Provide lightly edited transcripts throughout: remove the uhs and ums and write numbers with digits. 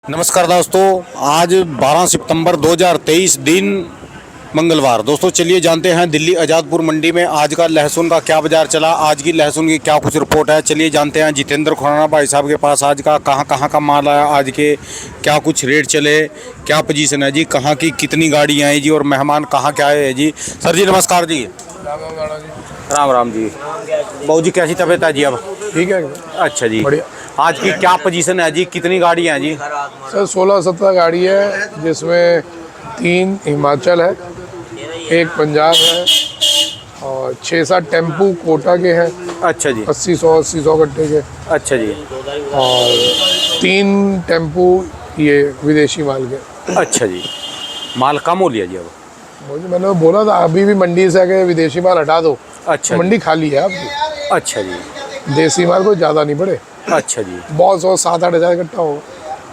नमस्कार दोस्तों, आज 12 सितंबर 2023 दिन मंगलवार। दोस्तों चलिए जानते हैं दिल्ली आज़ादपुर मंडी में आज का लहसुन का क्या बाजार चला, आज की लहसुन की क्या कुछ रिपोर्ट है। चलिए जानते हैं जितेंद्र खुराना भाई साहब के पास आज का कहां का माल आया, आज के क्या कुछ रेट चले, क्या पोजीशन है जी, कहाँ की कितनी गाड़ी आई जी और मेहमान कहाँ के आए हैं जी। सर जी नमस्कार जी। राम राम जी। बहू जी कैसी तबीयत है जी अब? ठीक है। अच्छा जी, बढ़िया। आज की क्या पोजीशन है जी, कितनी गाड़ियाँ हैं जी? सर 16-17 गाड़ी है, जिसमें 3 हिमाचल है, 1 पंजाब है और 6-7 टेम्पू कोटा के हैं। अच्छा जी। 80-100 गट्टे के। अच्छा जी। और 3 टेम्पू ये विदेशी माल के। अच्छा जी, माल कम हो लिया जी अब? मैंने बोला था अभी भी मंडी से आके विदेशी माल हटा दो। अच्छा मंडी खाली है आपकी। अच्छा जी। देसी माल को ज़्यादा नहीं बढ़े। अच्छा जी। बहुत 7-8 हज़ार गट्टा हो।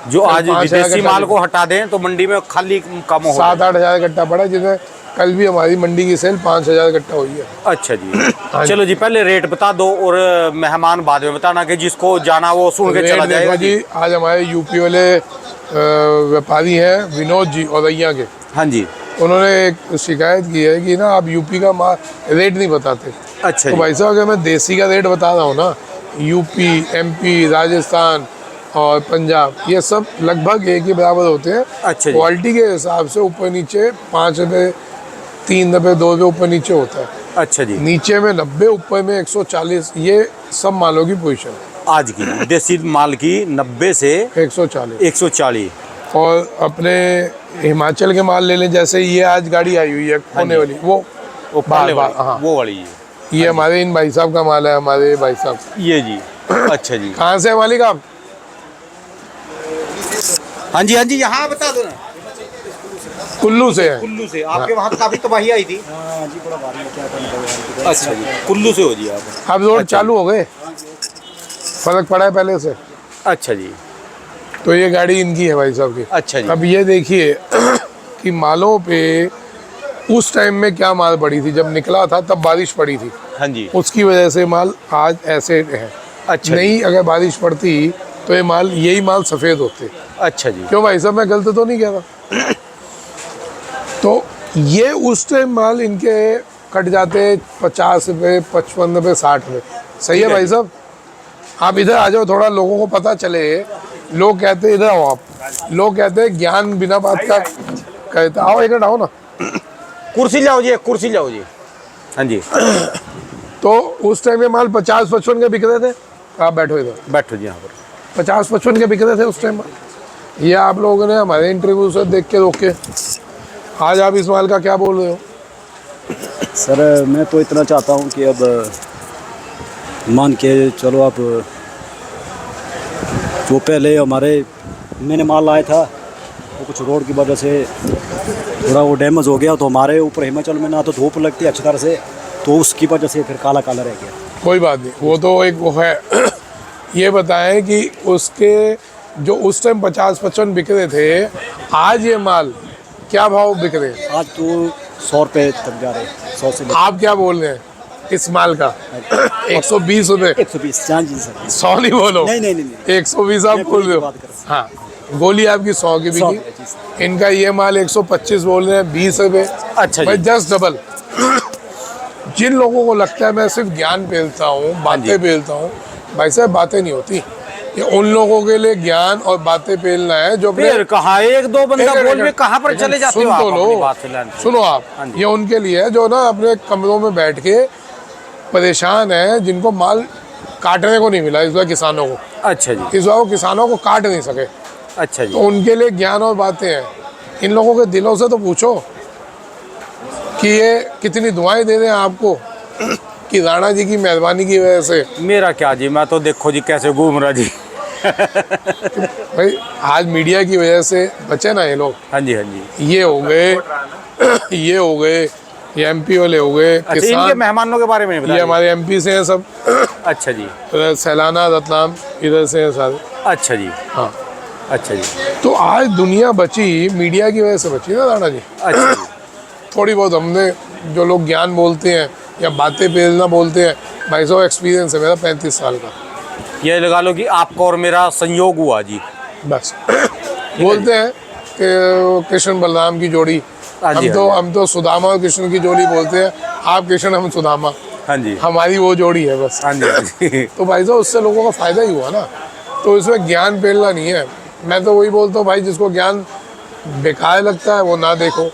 जो आज 5,000 विदेशी गट्टा माल को हटा दें तो मंडी में खाली कम हो 7-8 हज़ार गट्टा पड़ा, जिसमें कल भी हमारी मंडी की सेल 5,000 गट्टा हुई है। अच्छा जी। चलो जी, पहले रेट बता दो और मेहमान बाद में बताना, कि जिसको जाना वो सुन के चला जाएगा जी। आज हमारे यूपी वाले व्यापारी हैं विनोद जी औरैया के। हाँ जी। उन्होंने एक शिकायत की है कि ना आप यूपी का रेट नहीं बताते। अच्छा तो भाई साहब अगर मैं देसी का रेट बता रहा हूँ ना, यूपी, एमपी, राजस्थान और पंजाब ये सब लगभग एक ही बराबर होते हैं। अच्छा जी। क्वालिटी के हिसाब से ऊपर नीचे 5 रुपये, 3 रुपये, 2 रुपये ऊपर नीचे होता है। अच्छा जी। नीचे में 90, ऊपर में 140, ये सब मालों की पोजीशन है आज की देसी माल की 90 से 140। 140। और अपने हिमाचल के माल ले लें, जैसे ये आज गाड़ी आई हुई है होने वाली, वो पहले वाली, हाँ वो वाली है। ये हमारे इन भाई साहब का माल है, हमारे भाई साहब। ये जी। अच्छा जी। कहाँ से है मालिक आप? हाँ जी, हाँ जी, यहाँ बता दो ना। कुल्लू से है। कुल्लू से। आपके वहाँ तो काफी तबाही आई थी। अच्छा जी, कुल्लू से हो जी आप? अब रोड अच्छा। चालू हो गए, फर्क पड़ा है पहले से। अच्छा जी। तो ये गाड़ी इनकी है भाई साहब की। अच्छा जी। अब ये देखिए कि मालों पे उस टाइम में क्या माल पड़ी थी, जब निकला था तब बारिश पड़ी थी। हाँ जी। उसकी वजह से माल आज ऐसे है। अच्छा नहीं अगर बारिश पड़ती तो ये माल, यही माल सफ़ेद होते। अच्छा जी। क्यों भाई साहब, मैं गलत तो नहीं कह रहा। तो ये उस टाइम माल इनके कट जाते 50 रुपये, 55 रुपये, 60 रुपये। सही है भाई साहब। आप इधर आ जाओ, थोड़ा लोगों को पता चले। लोग कहते इधर आओ आप, लोग कहते हैं ज्ञान बिना बात का कहते। आओ इधर आओ ना, कुर्सी लाओ जी, कुर्सी लाओ जी। हाँ जी। तो उस टाइम ये माल 50-55 के बिक रहे थे। आप बैठो इधर, बैठो जी यहाँ पर। 50-55 के बिक रहे थे उस टाइम माल। ये आप लोगों ने हमारे इंटरव्यू से देख के रोके। आज आप इस माल का क्या बोल रहे हो? सर मैं तो इतना चाहता हूँ कि अब मान के चलो, आप जो पहले हमारे मैंने माल लाया था वो कुछ रोड की वजह से थोड़ा वो डैमेज हो गया, तो हमारे ऊपर हिमाचल में ना तो धूप लगती है अच्छी तरह से, तो उसकी वजह से फिर काला काला रह गया। कोई बात नहीं, वो तो एक वो है। ये बताएं कि उसके जो उस टाइम 50-55 बिक रहे थे, आज ये माल क्या भाव बिक रहे हैं? आज तो 100 रुपये तक जा रहे हैं, 100 से। आप क्या बोल रहे हैं इस माल का? 120 रुपये। 120। हाँ जी सर। 100 नहीं बोलो। नहीं। 120 आप बोल रहे हो। हाँ, गोली आपकी 100 की बिकी। इनका ये माल 125 बोल रहे हैं, 20 रुपये। अच्छा भाई जी। 10 डबल। जिन लोगों को लगता है मैं सिर्फ ज्ञान पेलता हूँ, बातें पेलता हूँ, भाई साहब बातें नहीं होती। ये उन लोगों के लिए ज्ञान और बातें पेलना है जो फिर कहाँ एक दो बंदा बोल में कहाँ पर चले जाते हो सुन आप तो अपनी लो, बात से लाने? सुनो आप। ये उनके लिए है जो ना अपने कमरों में बैठ के परेशान है, जिनको माल काटने को नहीं मिला इस बार किसानों को। अच्छा जी। इस बार वो किसानों को काट नहीं सके, अच्छा जी। तो उनके लिए ज्ञान और बातें हैं। इन लोगों के दिलों से तो पूछो कि ये कितनी दुआएं दे रहे हैं आपको कि राणा जी की मेहरबानी की वजह से। मेरा क्या जी, मैं तो देखो जी कैसे घूम रहा जी। भाई आज मीडिया की वजह से बचे ना ये लोग। हाँ जी, हाँ जी। ये हो गए, ये हो गए, ये एमपी वाले हो गए। अच्छा, इनके मेहमानों के बारे में ये बताइए। हमारे एमपी से हैं सब। अच्छा जी। सैलाना, रतलाम, इधर से हैं सारे। अच्छा जी। हाँ। अच्छा जी। तो आज दुनिया बची मीडिया की वजह से बची ना राणा जी। अच्छा जी। थोड़ी बहुत हमने, जो लोग ज्ञान बोलते हैं या बातें पेलना बोलते हैं, भाई साहब एक्सपीरियंस है मेरा 35 साल का। ये लगा लो कि आपका और मेरा संयोग हुआ जी। बस बोलते हैं कि कृष्ण बलराम की जोड़ी, हाँ जी, हम तो सुदामा और कृष्ण की जोड़ी बोलते हैं, आप कृष्ण हम सुदामा, हाँ जी, हमारी वो जोड़ी है बस। हाँ जी, हाँ जी। तो भाई साहब उससे लोगों का फायदा ही हुआ ना, तो इसमें ज्ञान पेलना नहीं है। मैं तो वही बोलता हूँ भाई, जिसको ज्ञान बेकार लगता है वो ना देखो,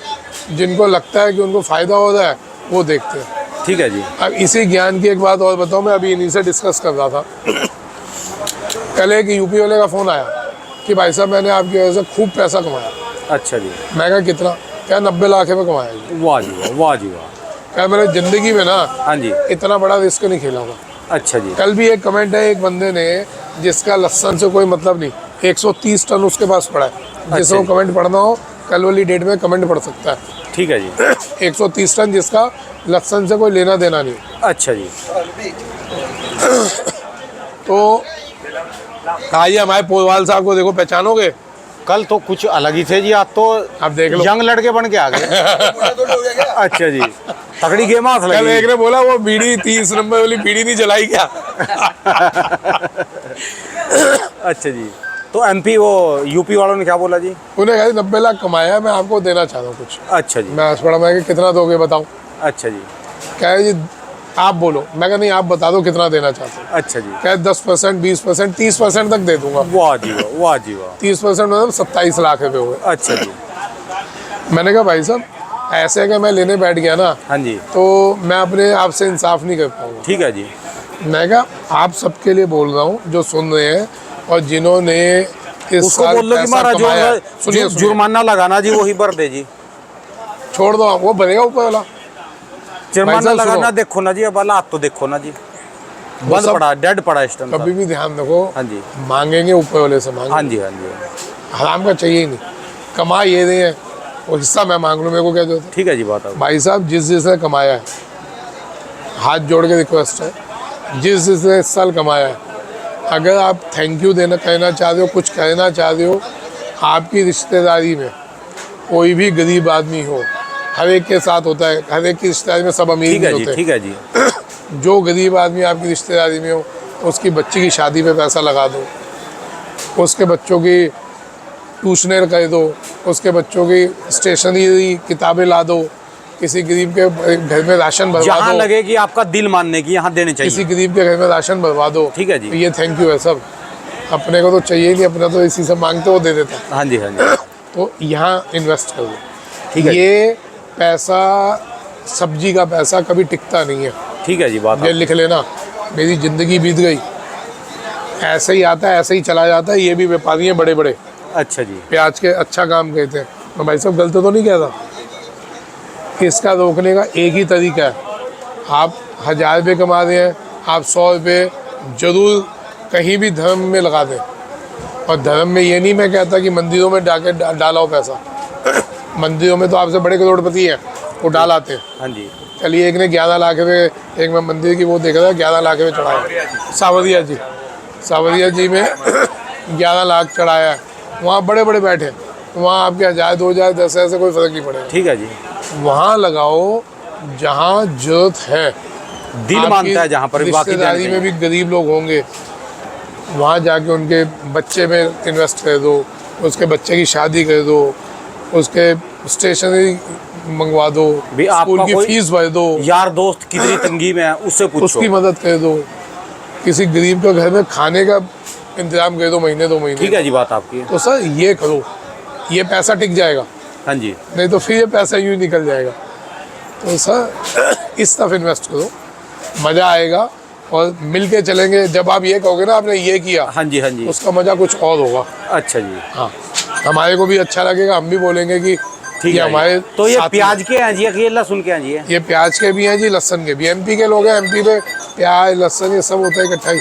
जिनको लगता है कि उनको फायदा हो रहा है वो देखते हैं। ठीक है जी। अब इसी ज्ञान की एक बात और बताऊँ, मैं अभी इन्हीं से डिस्कस कर रहा था। कल एक यूपी वाले का फ़ोन आया कि भाई साहब मैंने आपकी वजह से खूब पैसा कमाया। अच्छा जी। मैं कहा कितना? क्या 90 लाख रुपये कमाया जी। वाह जी वाह, वाह जी वाह। क्या मैंने ज़िंदगी में ना हाँ जी। इतना बड़ा रिस्क नहीं खेला था। अच्छा जी। कल भी एक कमेंट है, एक बंदे ने जिसका लहसन से कोई मतलब नहीं, 130 टन उसके पास पड़ा है। जिसको जी। कमेंट पढ़ना हो कल वाली डेट में कमेंट पढ़ सकता है। ठीक है जी। 130 टन जिसका लहसन से कोई लेना देना नहीं। अच्छा जी। तो आइए हमारे पोलवाल साहब को देखो, पहचानोगे? कल तो कुछ अलग ही थे जी, आज तो आप देख लो। यंग लड़के बन के आ गए। अच्छा जी, तगड़ी गेम हाथ कल लगी। एक ने बोला वो बीड़ी 30 नंबर वाली बीड़ी नहीं जलाई क्या? अच्छा जी। तो एमपी वो यूपी वालों ने क्या बोला जी? उन्हें कहा 90 लाख कमाया, मैं आपको देना चाहता हूँ कुछ। अच्छा जी। मैं पड़ा, मैं कि कितना दोगे बताओ? अच्छा जी। कह जी आप बोलो। मैं कहा नहीं आप बता दो कितना देना चाहते हो। अच्छा जी। कह 10%, 20%, 30% तक दे दूंगा। वाह जी वाह, वाह जी वाह। 30% मतलब 27 लाख रुपए हुए। अच्छा जी। मैंने कहा भाई साहब ऐसे कि मैं लेने बैठ गया ना, हाँ जी। तो मैं अपने आप से इंसाफ नहीं कर पाऊंगा। ठीक है जी। मैं कहा आप सबके लिए बोल रहा हूँ जो सुन रहे हैं और जिन्होंने इस उसको साल बोल लो कि पैसा महाराज कमाया है। सुनिए सुनिए, जुर्माना लगाना जी, वही भर दे जी। छोड़ दो, वो भरेगा ऊपर वाला। जुर्माना साहब लगाना सुनो। देखो ना जी, अब हालात तो देखो ना जी, वो बंद सब पड़ा, डेड पड़ा इस टाइम। कभी भी ध्यान रखो, हाँ जी, मांगेंगे ऊपर वाले से हाँ मांगेंगे। जी, हाँ जी। हराम का चाहिए ही नहीं, कमा ये दे हैं, वो हिस्सा मैं मांग लूँ, मेरे को क्या जरूरत है? ठीक है जी, बात आप। भाई साहब जिस जिसने कमाया है, हाथ जोड़ के रिक्वेस्ट है, जिस जिसने इस साल कमाया है, अगर आप थैंक यू देना कहना चाहते हो, कुछ कहना चाहते हो, आपकी रिश्तेदारी में कोई भी गरीब आदमी हो, हर एक के साथ होता है, हर एक की रिश्तेदारी में सब अमीर ठीक नहीं है जी, होते। ठीक है जी। जो गरीब आदमी आपकी रिश्तेदारी में हो, उसकी बच्ची की शादी पे पैसा लगा दो, उसके बच्चों की ट्यूशनर कर दो, उसके बच्चों की स्टेशनरी किताबें ला दो, किसी गरीब के घर में राशन भरवा जहाँ दो, लगे कि आपका दिल मानने की, यहाँ देने किसी चाहिए। गरीब के घर में राशन भरवा दो। ठीक है जी। तो ये थैंक यू है सब। अपने को तो चाहिए ही नहीं, अपना तो इसी से मांगते वो दे देता है। हाँ जी, हाँ जी। तो यहाँ इन्वेस्ट कर दो। ठीक है। ये पैसा, सब्जी का पैसा कभी टिकता नहीं है। ठीक है जी, बात ये आप। लिख लेना, मेरी ज़िंदगी बीत गई, ऐसे ही आता है ऐसे ही चला जाता है। ये भी व्यापारी हैं बड़े बड़े, अच्छा जी। प्याज के अच्छा काम कहते हैं। मैं भाई साहब गलत तो नहीं कहता। इसका रोकने का एक ही तरीका है, आप 1000 रुपये कमा रहे हैं, आप 100 रुपये ज़रूर कहीं भी धर्म में लगा दें। और धर्म में ये नहीं मैं कहता कि मंदिरों में डालाओ पैसा। मंदिरों में तो आपसे बड़े करोड़पति हैं, वो डाल आते हैं। हाँ जी। चलिए एक ने 11 लाख रुपये, एक मैं मंदिर की वो देख रहा था, 11 लाख रुपये चढ़ाया सावरिया जी। सावरिया जी में 11 लाख चढ़ाया है। वहाँ बड़े बड़े बैठे, वहाँ आपके 1000, 2000, 10,000 से कोई फ़र्क नहीं पड़ेगा। ठीक है जी। वहाँ लगाओ जहाँ जरूरत है, दिल आपकी मानता है जहाँ पर, बाकी रिश्तेदारी में भी गरीब लोग होंगे, वहाँ जाके उनके बच्चे में इन्वेस्ट कर दो, उसके बच्चे की शादी कर दो, उसके स्टेशनरी मंगवा दो, भी स्कूल आपका की कोई फीस भर दो, यार दोस्त कितनी तंगी में है उससे पूछो। उसकी मदद कर दो, किसी गरीब के घर में खाने का इंतजाम कर दो महीने 2 महीने। ठीक है जी, बात आपकी। तो सर ये करो, ये पैसा टिक जाएगा, हाँ जी। नहीं तो फिर ये पैसा यूँ निकल जाएगा। तो सर इस तरफ इन्वेस्ट करो, मज़ा आएगा और मिल के चलेंगे। जब आप ये कहोगे ना आपने ये किया, हाँ जी, हाँ जी। उसका मज़ा कुछ और होगा। अच्छा जी। हाँ, हमारे को भी अच्छा लगेगा, हम भी बोलेंगे कि ठीक ये है हमारे जी। तो ये साथी प्याज के हैं जी, ये लहसुन के हैं जी? ये प्याज के भी हैं जी, लहसन के भी। एमपी के लोग हैं, एमपी पे प्याज लहसन ये सब होता है इकट्ठा ही।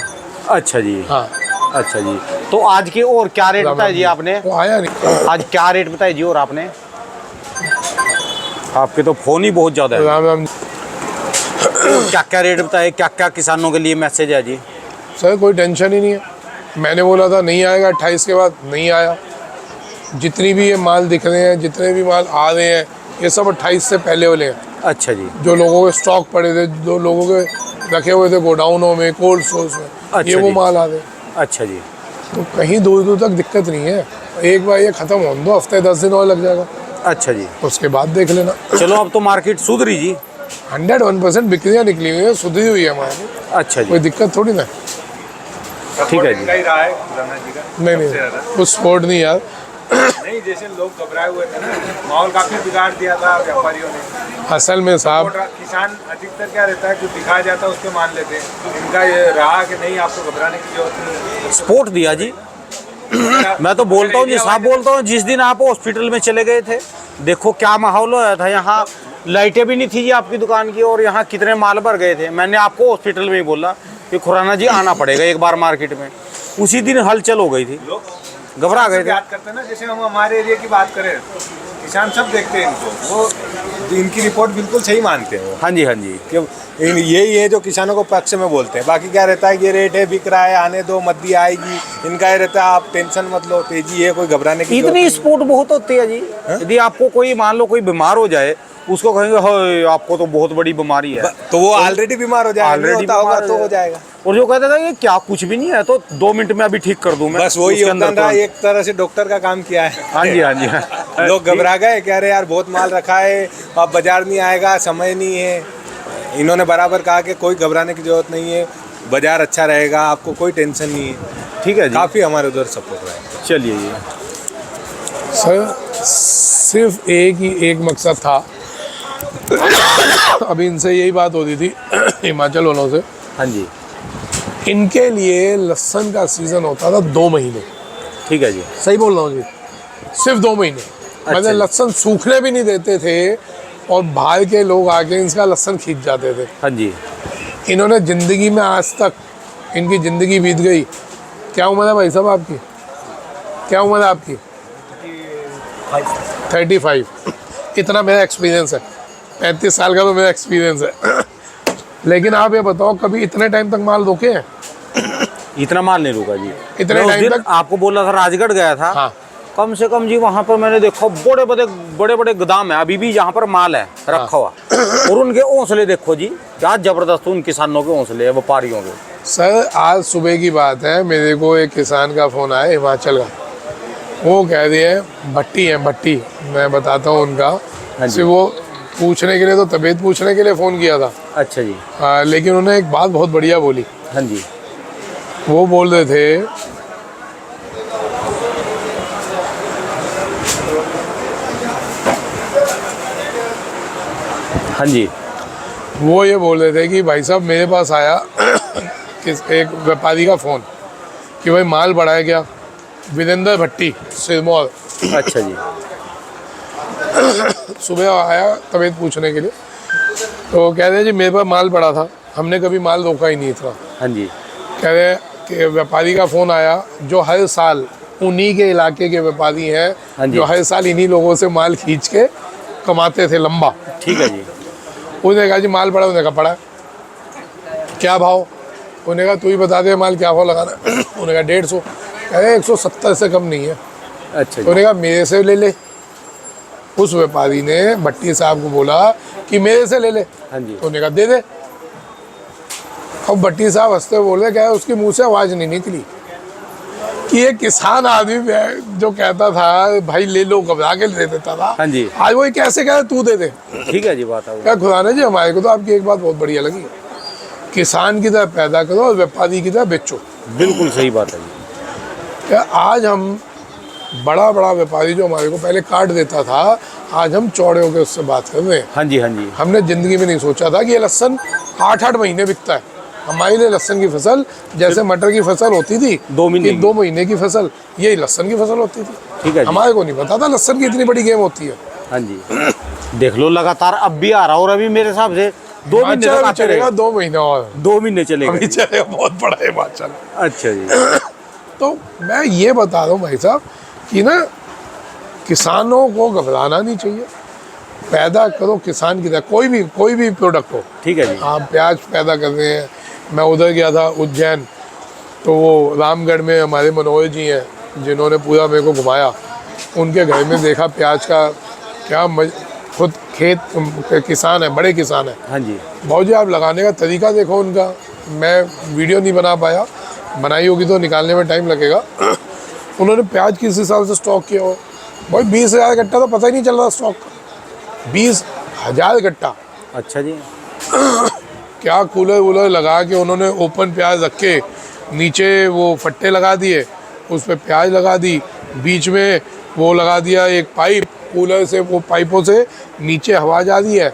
अच्छा जी। हाँ, अच्छा जी। तो आज के और क्या रेट बताया जी आपने? वो आया नहीं। आज क्या रेट बताया जी? और आपने, आपके तो फोन ही बहुत ज़्यादा है। राम राम। क्या क्या रेट बताए, क्या क्या किसानों के लिए मैसेज है जी? सर कोई टेंशन ही नहीं है। मैंने बोला था नहीं आएगा 28 के बाद, नहीं आया। जितनी भी ये माल दिख रहे हैं, जितने भी माल आ रहे हैं, ये सब 28 से पहले वाले हैं। अच्छा जी। जो लोगों के स्टॉक पड़े थे, जो लोगों के रखे हुए थे गोडाउनों में, कोल्ड स्टोर्स में, अच्छा ये वो जी। माल आ रहे हैं। अच्छा जी। तो कहीं दूर दूर तक दिक्कत नहीं है। एक बार ये खत्म हो दो, हफ्ते 10 दिन और लग जाएगा, अच्छा जी, उसके बाद देख लेना। चलो अब तो मार्केट सुधरी जी। 101% बिक्रियाँ निकली हुई है, सुधरी हुई है हमारी, अच्छा कोई जी, दिक्कत थोड़ी ना। ठीक है जी। ही रहा है खुराना जी का नहीं सबसे नहीं, ज्यादा। कुछ स्पोर्ट नहीं यार। नहीं, जैसे लोग घबराए हुए थे ना, माहौल काफी बिगाड़ दिया था व्यापारियों ने। असल में साहब, और किसान अधिकतर क्या रहता है, कुछ दिखाया जाता है उसके मान लेते हैं। इनका ये रहा कि नहीं, आपको घबराने की जरूरत नहीं सपोर्ट दिया जी। है। मैं तो बोलता हूँ जी, साहब बोलता हूँ, जिस दिन आप हॉस्पिटल में चले गए थे, देखो क्या माहौल होया था यहाँ। लाइटें भी नहीं थी जी आपकी दुकान की, और यहाँ कितने माल भर गए थे। मैंने आपको हॉस्पिटल में ही बोला कि खुराना जी आना पड़ेगा एक बार मार्केट में। उसी दिन हलचल हो गई थी, घबरा गए थे। याद करते हैं ना, जैसे हम हमारे एरिया की बात करें, किसान सब देखते हैं इनको, वो इनकी रिपोर्ट बिल्कुल सही मानते हैं वो। हाँ जी, हाँ जी। यही है जो किसानों को पक्ष में बोलते हैं। बाकी क्या रहता है कि ये रेट है, बिक रहा है, आने दो, मद्दी आएगी, इनका ये रहता है आप टेंशन मत लो, तेजी है, कोई घबराने की इतनी सपोर्ट बहुत होती है जी। यदि आपको कोई मान लो कोई बीमार हो जाए, उसको कहेंगे "हाय, आपको तो बहुत बड़ी बीमारी है", तो वो ऑलरेडी बीमार हो जाएगा, Already होता होगा बीमार तो हो हो जाएगा। और जो कहता था ये क्या कुछ भी नहीं है, तो 2 मिनट में अभी ठीक कर दूं मैं। बस वही उसके अंदर योगदान रहा, तुरंत। एक तरह से डॉक्टर का काम किया है। हाँ जी, हाँ जी, हाँ। लोग घबरा गए, कह रहे यार बहुत माल रखा है, अब बाजार नहीं आएगा, समय नहीं है। इन्होंने बराबर कहा कि कोई घबराने की जरूरत नहीं है, बाजार अच्छा रहेगा, आपको कोई टेंशन नहीं है। ठीक है जी, काफ़ी हमारे उधर सपोर्ट रहा है। चलिए जी। सर सिर्फ एक मकसद था। अभी इनसे यही बात होती थी हिमाचल वालों से, हाँ जी, इनके लिए लहसुन का सीजन होता था 2 महीने। ठीक है जी। सही बोल रहा हूँ जी, सिर्फ 2 महीने। मतलब जी। लहसुन सूखने भी नहीं देते थे, और बाहर के लोग आके इसका लहसुन खींच जाते थे। हाँ जी, इन्होंने ज़िंदगी में आज तक, इनकी ज़िंदगी बीत गई। क्या उम्र है भाई साहब आपकी? क्या उम्र है आपकी? 35। इतना मेरा एक्सपीरियंस है, 35 साल का तो मेरा एक्सपीरियंस है। लेकिन आप ये बताओ, कभी इतने टाइम तक माल रोके हैं? इतना माल नहीं रुका जी। इतने मैं उस टाइम दिन तक? आपको बोला था राजगढ़ गया था। हाँ। कम से कम जी वहाँ पर मैंने देखा बड़े बड़े गोदाम है, अभी भी यहाँ पर माल है रखा हुआ। और उनके हौसले देखो जी, क्या जबरदस्त उन किसानों के हौसले है, व्यापारियों के। सर आज सुबह की बात है, मेरे को एक किसान का फ़ोन आया हिमाचल का। वो कह रहे हैं भट्टी है, भट्टी, मैं बताता हूँ उनका। हाँ जी। सिर्फ वो पूछने के लिए, तो तबीयत पूछने के लिए फ़ोन किया था। अच्छा जी। लेकिन उन्होंने एक बात बहुत बढ़िया बोली। हाँ जी, वो बोल रहे थे हाँ जी, वो ये बोल रहे थे कि भाई साहब मेरे पास आया एक व्यापारी का फ़ोन कि भाई माल बढ़ा है क्या? वीरेंद्र भट्टी, सिरमौर। अच्छा जी। सुबह आया तबीयत पूछने के लिए, तो कह रहे जी मेरे पास माल पड़ा था, हमने कभी माल रोका ही नहीं था। हाँ जी, कह रहे कि व्यापारी का फ़ोन आया जो हर साल उन्हीं के इलाके के व्यापारी हाँ हैं, जी। जो हर साल इन्हीं लोगों से माल खींच के कमाते थे लंबा। ठीक है जी। उसने कहा जी माल पड़ा, उसने कहा पड़ा। क्या भाव? उन्होंने कहा तू ही बता दे माल क्या भाव लगाना। उन्होंने कहा 150। कह रहे 170 से कम नहीं है। अच्छा जी। उन्होंने कहा मेरे से ले ले। उस व्यापारी ने भट्टी साहब को बोला कि मेरे से ले ले। हाँ जी। उन्होंने कहा दे दे। अब भट्टी साहब हंसते बोले, क्या उसकी मुंह से आवाज़ नहीं निकली कि ये किसान आदमी जो कहता था भाई ले लो, घबरा के दे देता था। हाँ जी। आज वही कैसे कह रहे तू दे दे। ठीक है जी, बात है। क्या खुराना जी, हमारे को तो आपकी एक बात बहुत बढ़िया लगी, किसान की तरह पैदा करो और व्यापारी की तरह बेचो। बिल्कुल सही बात है जी। क्या आज हम बड़ा व्यापारी जो हमारे को पहले काट देता था, आज हम चौड़े होकर उससे बात कर रहे हैं। हाँ जी, हाँ जी। हमने ज़िंदगी में नहीं सोचा था कि ये लहसुन 8-8 महीने बिकता है। हमारे लिए लहसुन की फसल जैसे मटर की फसल होती थी 2 महीने कि 2 महीने की फसल, यही लहसुन की फसल होती थी। ठीक है जी। हमारे को नहीं पता था लहसुन की इतनी बड़ी गेम होती है। हाँ जी। देख लो लगातार अब भी आ रहा, और अभी मेरे हिसाब से 2 महीने तक आते चलेगा, रहेगा। 2 महीने और 2 महीने चलेगा अभी जी। चलेगा, बहुत बड़ा है हिमाचल। अच्छा जी। तो मैं ये बता रहा हूँ भाई साहब कि ना, किसानों को घबराना नहीं चाहिए। पैदा करो किसान की तरह, कोई भी प्रोडक्ट हो। ठीक है जी। आप प्याज पैदा कर रहे हैं। मैं उधर गया था उज्जैन, तो वो रामगढ़ में हमारे मनोहर जी हैं जिन्होंने पूरा मेरे को घुमाया। उनके घर में देखा प्याज का क्या खुद खेत किसान है, बड़े किसान है। हाँ जी। भाऊ जी आप लगाने का तरीका देखो उनका। मैं वीडियो नहीं बना पाया, बनाई होगी तो निकालने में टाइम लगेगा। उन्होंने प्याज किस हिसाब से स्टॉक किया हो भाई 20,000 गट्टा तो पता ही नहीं चल रहा स्टॉक का 20,000 गट्टा। अच्छा जी। क्या कूलर वूलर लगा के उन्होंने ओपन प्याज रख के नीचे वो फट्टे लगा दिए, उस पर प्याज लगा दी, बीच में वो लगा दिया एक पाइप, कूलर से वो पाइपों से नीचे हवा जा रही है,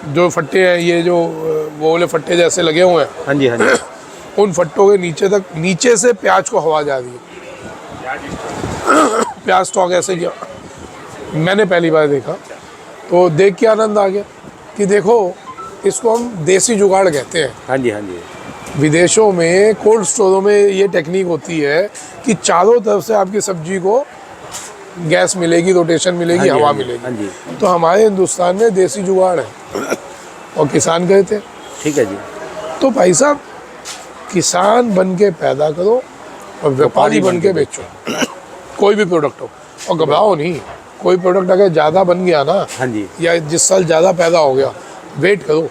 जो फट्टे हैं ये जो वो वाले फट्टे जैसे लगे हुए हैं, हाँ जी हाँ जी। उन फट्टों के नीचे तक, नीचे से प्याज को हवा जा रही है। प्याज स्टॉक ऐसे किया मैंने पहली बार देखा, तो देख के आनंद आ गया कि देखो इसको हम देसी जुगाड़ कहते हैं। हाँ जी हाँ जी। विदेशों में कोल्ड स्टोरों में ये टेक्निक होती है कि चारों तरफ से आपकी सब्जी को गैस मिलेगी, रोटेशन मिलेगी, हाँ जी, हवा हाँ जी, मिलेगी। हाँ जी। तो हमारे हिंदुस्तान में देसी जुगाड़ है और किसान गए थे। ठीक है जी। तो भाई साहब किसान बन के पैदा करो और व्यापारी बन के बेचो कोई भी प्रोडक्ट हो, और घबराओ नहीं। कोई प्रोडक्ट अगर ज़्यादा बन गया ना, हाँ जी। या जिस साल ज़्यादा पैदा हो गया, वेट करो,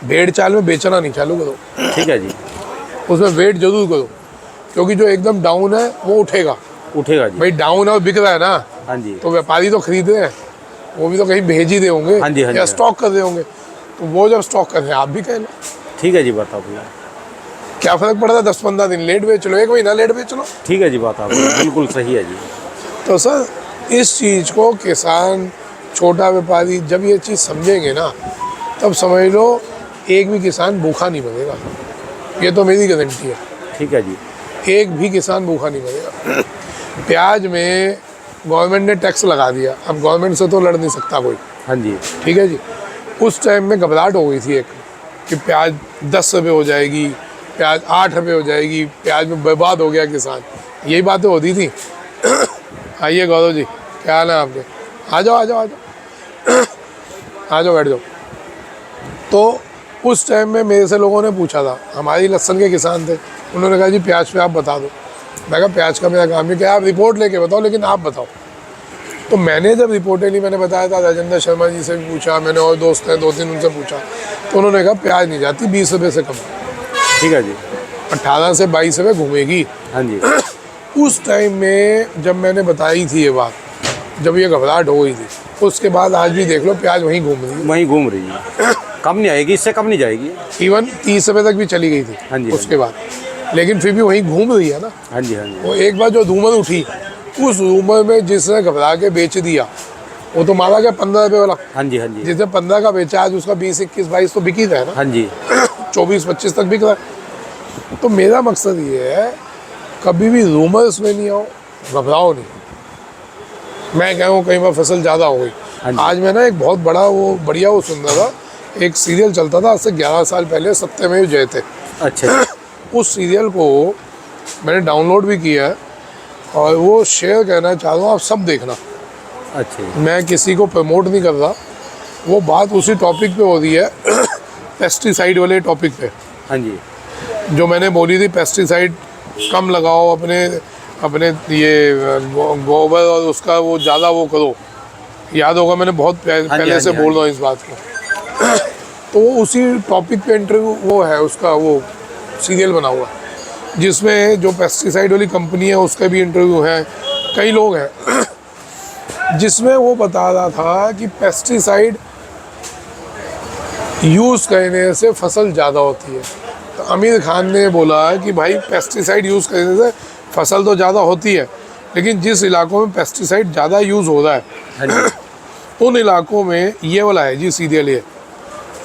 भेड़ चाल में बेचना नहीं चालू करो, ठीक है जी। उसमें वेट जरूर करो, क्योंकि जो एकदम डाउन है वो उठेगा। उठेगा जी। भाई डाउन है और बिक रहा है ना, हाँ जी। तो व्यापारी तो खरीद रहे हैं, वो भी तो कहीं भेज ही दे होंगे, हाँ जी, हाँ जी, या हाँ। स्टॉक कर रहे होंगे, तो वो जब स्टॉक कर रहे हैं आप भी कह लो, ठीक है जी, बताओ भैया। क्या फ़र्क पड़ता है 10-15 दिन लेट बेच लो, 1 महीना लेट बेच लो। ठीक है जी, बताओ बिल्कुल सही है जी। तो सर इस चीज़ को किसान, छोटा व्यापारी जब ये चीज़ समझेंगे ना, तब समझ लो एक भी किसान भूखा नहीं मरेगा। ये तो मेरी गारंटी है, ठीक है जी। एक भी किसान भूखा नहीं मरेगा। प्याज में गवर्नमेंट ने टैक्स लगा दिया, अब गवर्नमेंट से तो लड़ नहीं सकता कोई, हाँ जी। ठीक है जी। उस टाइम में घबराहट हो गई थी एक, कि प्याज 10 रुपये हो जाएगी, प्याज 8 रुपये हो जाएगी, प्याज में बर्बाद हो गया किसान, यही बातें होती थी। आइए गौरव जी, क्या हाल है आपके? आ जाओ आ जाओ आ जाओ आ जाओ, बैठ जाओ। तो उस टाइम में मेरे से लोगों ने पूछा था, हमारी लहसुन के किसान थे, उन्होंने कहा जी प्याज पे आप बता दो। मैं कहा प्याज का मेरा काम नहीं, क्या आप रिपोर्ट लेके बताओ, लेकिन आप बताओ। तो मैंने जब रिपोर्टें ली, मैंने बताया था राजेंद्र शर्मा जी से भी पूछा, मैंने और दोस्त हैं 2-3 उनसे पूछा, तो उन्होंने कहा प्याज नहीं जाती 20 रुपये से कम, ठीक है जी। 18 से 22 रुपये घूमेगी। हाँ जी। उस टाइम में जब मैंने बताई थी ये बात, जब ये घबराहट हो गई थी, उसके बाद आज भी देख लो प्याज वहीं घूम रही है, वहीं घूम रही है, कम नहीं आएगी, इससे कम नहीं जाएगी। इवन 30 रुपये तक भी चली गई थी। हाँ जी, उसके बाद लेकिन फिर भी वहीं घूम रही है ना। हाँ जी हाँ जी। वो एक बार जो धूमर उठी, उस धूमर में जिसने घबरा के बेच दिया, वो तो मारा गया 15 रुपये वाला। हाँ जी हाँ जी। जिसने 15 का बेचा, आज उसका 20, 21, 22 तो बिक ही रहा है ना। हाँ जी। 24, 25 तक बिक रहा है। तो मेरा मकसद ये है, कभी भी रूमर्स में नहीं आओ, घबराओ नहीं। मैं कह रहा हूँ कई बार फसल ज़्यादा हो हाँ गई। जी। आज मैं ना एक बहुत बड़ा वो बढ़िया वो सुन रहा था, एक सीरियल चलता था आज से 11 साल पहले, सत्यमेव जयते। अच्छा। उस सीरियल को मैंने डाउनलोड भी किया है और वो शेयर करना चाह रहा हूँ, आप सब देखना। अच्छा जी। मैं किसी को प्रमोट नहीं कर रहा, वो बात उसी टॉपिक पे हो रही है, पेस्टिसाइड वाले टॉपिक पे, हाँ जी। जो मैंने बोली थी पेस्टिसाइड कम लगाओ, अपने अपने ये गोबर और उसका वो ज़्यादा वो करो। याद होगा मैंने बहुत पहले से बोल रहा हूँ इस बात को। तो वो उसी टॉपिक पे इंटरव्यू वो है, उसका वो सीरियल बना हुआ है, जिसमें जो पेस्टिसाइड वाली कंपनी है उसका भी इंटरव्यू है, कई लोग हैं, जिसमें वो बता रहा था कि पेस्टिसाइड यूज़ करने से फसल ज़्यादा होती है। तो आमिर खान ने बोला कि भाई पेस्टिसाइड यूज़ करने से फसल तो ज़्यादा होती है, लेकिन जिस इलाकों में पेस्टिसाइड ज़्यादा यूज़ हो रहा है, हाँ जी। उन इलाकों में ये वाला है जी सीरियल,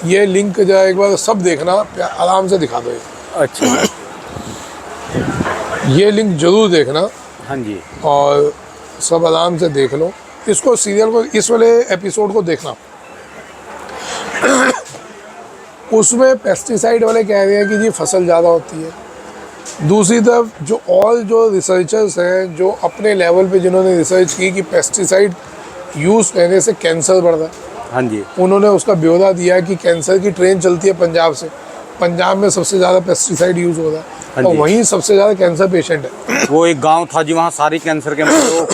ये लिंक जो है एक बार सब देखना, आराम से दिखा दो ये। अच्छा। ये लिंक जरूर देखना हाँ जी। और सब आराम से देख लो इसको, सीरियल को, इस वाले एपिसोड को देखना। उसमें पेस्टिसाइड वाले कह रहे हैं कि जी फसल ज़्यादा होती है। दूसरी तरफ जो रिसर्चर्स हैं, जो अपने लेवल पे जिन्होंने रिसर्च की कि पेस्टिसाइड यूज़ करने से कैंसर बढ़ रहा है, हाँ जी। उन्होंने उसका ब्यौरा दिया कि कैंसर की ट्रेन चलती है पंजाब से, पंजाब में सबसे ज़्यादा पेस्टिसाइड यूज़ हो रहा हाँ है और जी। वहीं सबसे ज़्यादा कैंसर पेशेंट है। वो एक गांव था जी, वहाँ सारी कैंसर के मतलब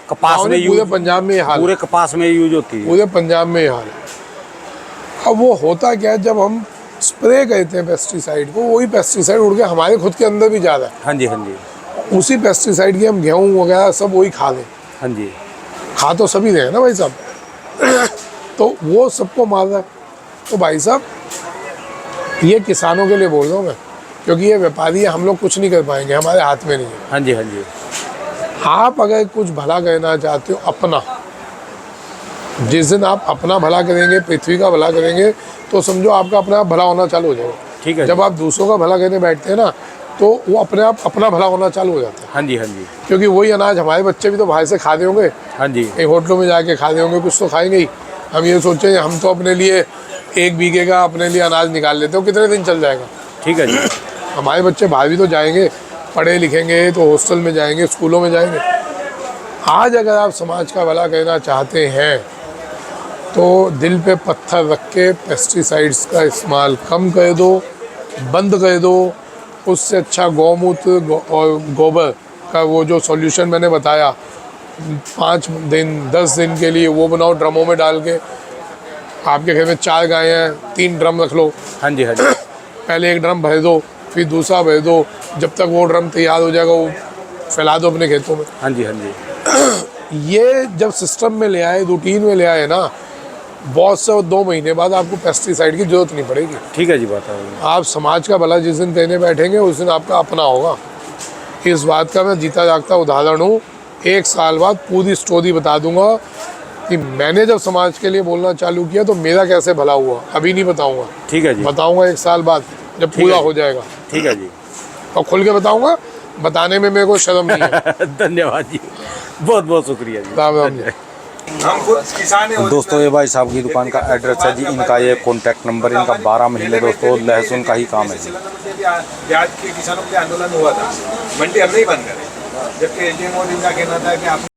कपास में पूरे यूज, पंजाब में ये हाल है, पूरे कपास में यूज होती है। पूरे पंजाब में ये हाल है। अब वो होता क्या है, जब हम स्प्रे करते हैं पेस्टिसाइड को, वही पेस्टिसाइड उड़ के हमारे खुद के अंदर भी जा रहा है। हाँ जी हाँ जी। उसी पेस्टिसाइड की हम गेहूँ वगैरह सब वही खा लें, हाँ जी, खा तो सभी रहे हैं ना भाई साहब। तो वो सबको मार रहा है। तो भाई साहब ये किसानों के लिए बोल रहा हूँ मैं, क्योंकि ये व्यापारी है, हम लोग कुछ नहीं कर पाएंगे, हमारे हाथ में नहीं है। हाँ जी, हाँ जी, आप अगर कुछ भला कहना चाहते हो अपना, जिस दिन आप अपना भला करेंगे, पृथ्वी का भला करेंगे, तो समझो आपका अपने आप भला होना चालू हो जाएगा। ठीक है जब जी। आप दूसरों का भला कहने बैठते हैं ना, तो वो अपने आप अपना भला होना चालू हो जाता है। हाँ जी, हाँ जी, क्योंकि वही अनाज हमारे बच्चे भी तो बाहर से खा रहे होंगे, हाँ जी, कहीं होटलों में जाके खा रहे होंगे, कुछ तो खाएंगे ही। हम ये सोचें हम तो अपने लिए 1 बीघे का अपने लिए अनाज निकाल लेते हो, कितने दिन चल जाएगा। ठीक है जी, हमारे बच्चे बाहर भी तो जाएंगे, पढ़े लिखेंगे तो हॉस्टल में जाएंगे, स्कूलों में जाएंगे। आज अगर आप समाज का भला कहना चाहते हैं तो दिल पे पत्थर रख के पेस्टिसाइड्स का इस्तेमाल कम कर दो, बंद कर दो। उससे अच्छा गौमूत्र और गोबर का वो जो सॉल्यूशन मैंने बताया, 5 दिन 10 दिन के लिए वो बनाओ, ड्रमों में डाल के। आपके घर में 4 गायें हैं, 3 ड्रम रख लो, हाँ जी, हाँ जी, पहले एक ड्रम भर दो, फिर दूसरा भर दो, जब तक वो ड्रम तैयार हो जाएगा वो फैला दो अपने खेतों में। हाँ जी, हाँ जी, ये जब सिस्टम में ले आए, रूटीन में ले आए ना, बहुत से 2 महीने बाद आपको पेस्टिसाइड की जरूरत नहीं पड़ेगी। ठीक है जी, बात है। आप समाज का भला जिस दिन कहने बैठेंगे उस दिन आपका अपना होगा। इस बात का मैं जीता जागता उदाहरण हूँ। 1 साल बाद पूरी स्टोरी बता दूंगा कि मैंने जब समाज के लिए बोलना चालू किया तो मेरा कैसे भला हुआ। अभी नहीं बताऊंगा, ठीक है जी, बताऊंगा 1 साल बाद जब ठीक पूरा है। हो जाएगा, ठीक है जी, और खुल के बताऊंगा। बताने में मेरे को शर्म नहीं है। धन्यवाद जी, बहुत बहुत शुक्रिया जी। राम राम जी। हम खुद किसान हैं। दोस्तों ये भाई साहब की दुकान का एड्रेस है जी, इनका ये कॉन्टैक्ट नंबर, इनका 12 महीने दोस्तों लहसुन का ही काम है जी। ब्याज के किसानों के लिए आंदोलन हुआ था, मंडी हमने ही बंद करे, जबकि एसडीएम मोदी का कहना था कि आप